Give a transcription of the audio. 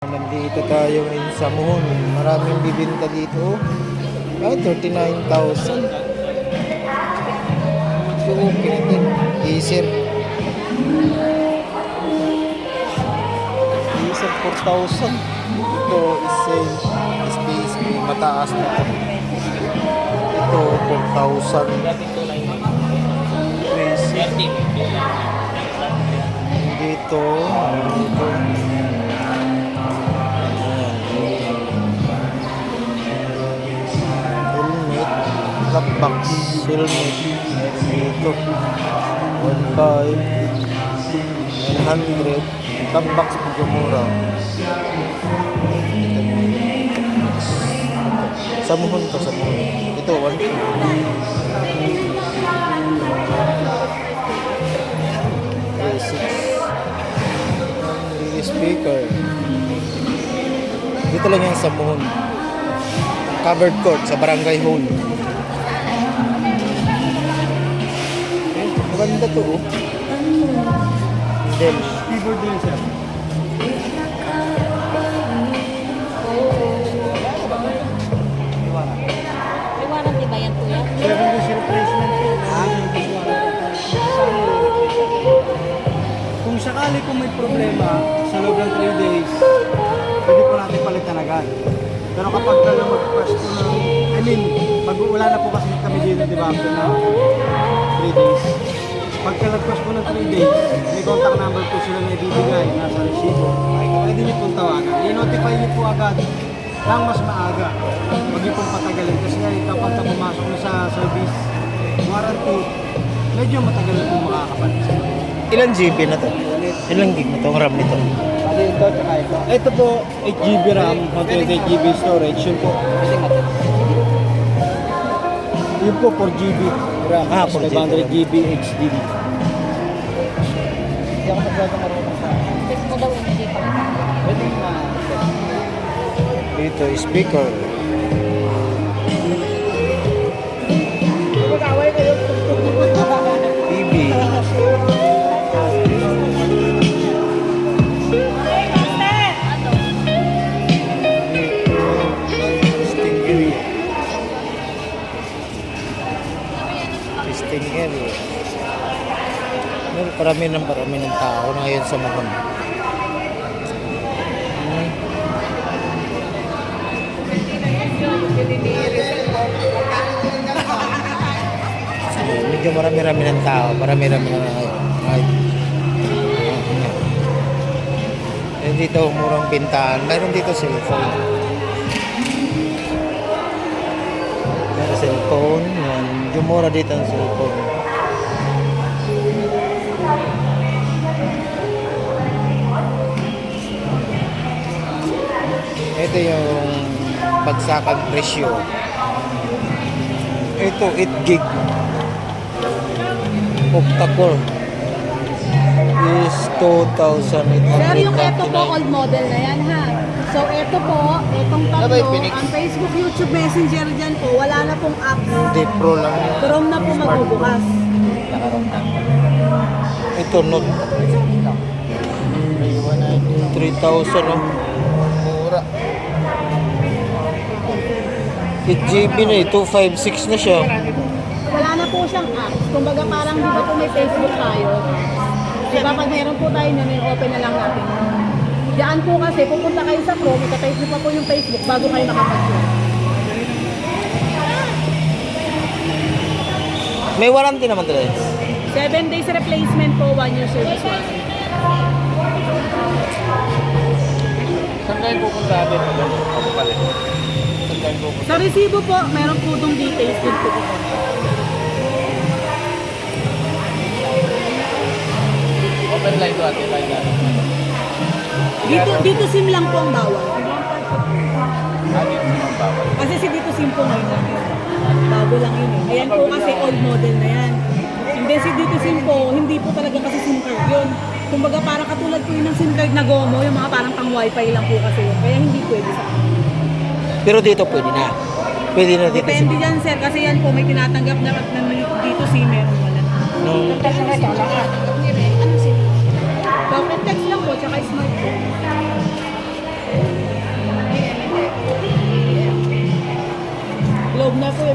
Nandito tayo ngayon sa Muhon. Maraming bibinta dito. Ay, 39,000. So, okay natin. Acer. Acer 4,000. Ito, space mataas na ito. Ito, 4,000. Dito. Top box helmet dito 1.5 900 top box medyo mura sa Muhon to sa Muhon ito 1.6 speaker dito lang yan sa Muhon covered court sa Barangay Hall. Maganda to oh. Then, keyboard din siya. May warranty ba yan kuya? 7 days replacement po. Kung sakali kung may problema sa loob ng 3 days, pwede po natin palitan agad. Pero kapag mag-request po pag wala na po kasi kami dito, di ba, after na 3 days. Pagka nag-request po ng 3 days, may contact number po sila na ibibigay, nasa resibo. Pwede niyo pong tawagan. I-notify niyo po agad lang mas maaga. Huwag niyo pong patagalin. Kasi nga kapag pumasok na sa service warranty, medyo matagal na po makakapalit. Ilan GB na to? Ilang gig na to? Ang RAM nito? Ito, tsaka ito. Ito po, 8GB RAM, 128GB storage. Yun po. Yun po, 4GB RAM. 4GB. 500GB HDD. Hindi ako masyado marunong sa... Check mo daw hindi pa. Pwede na. Dito, speaker. Mag-away kayo. TV. Testing area. Parami ng tao na ngayon sa Muhon. Medyo marami-rami ng tao. Marami-rami ng dito murang bintahan. Mayroon dito cellphone. Meron cellphone. Yan. Medyo mura dito ang cellphone. Ito yung bagsakan presyo. Ito 8 gig octa-core is 2,800. Sir, yung ito po old model na yan ha. So ito po, itong tatlo, ang Facebook, YouTube, Messenger dyan po, wala na pong apps. Hindi, pro lang yan. Chrome na po magbubukas. Ito Note 3,000 oh. Mura 8 GB na eh, 256 na siya. Wala na po siyang apps. Kumbaga parang di ba po may Facebook tayo. Diba pag meron po tayo na open na lang natin. Diyan po kasi pupunta kayo sa Chrome, itatype niyo pa po yung Facebook bago kayo nakapag-share. May warranty naman talaga. 7 days replacement po, 1 year service warranty. Saan kayo pupunta natin? Ako pala. Saan kayo pupunta? Sa resibo po, meron po itong details din po po. Open line to atin, line natin. Dito SIM lang po ang bawal. Ano yung mga bawal? Kasi si dito SIM po ngayon lang yun. Bago lang yun eh. Ayan po kasi old model na yan. And then si dito SIM po, hindi po talaga kasi SIM card yun. Kumbaga parang katulad po yun ng SIM card na GOMO, yung mga parang pang wifi lang po kasi yun. Kaya hindi pwede sa akin. Pero dito pwede na. Pwede na dito. Depende dyan sir, kasi yan po may tinatanggap na dito SIM, meron wala. No. Ano SIM? Pocket text lang po, tsaka smartphone. loob na po yung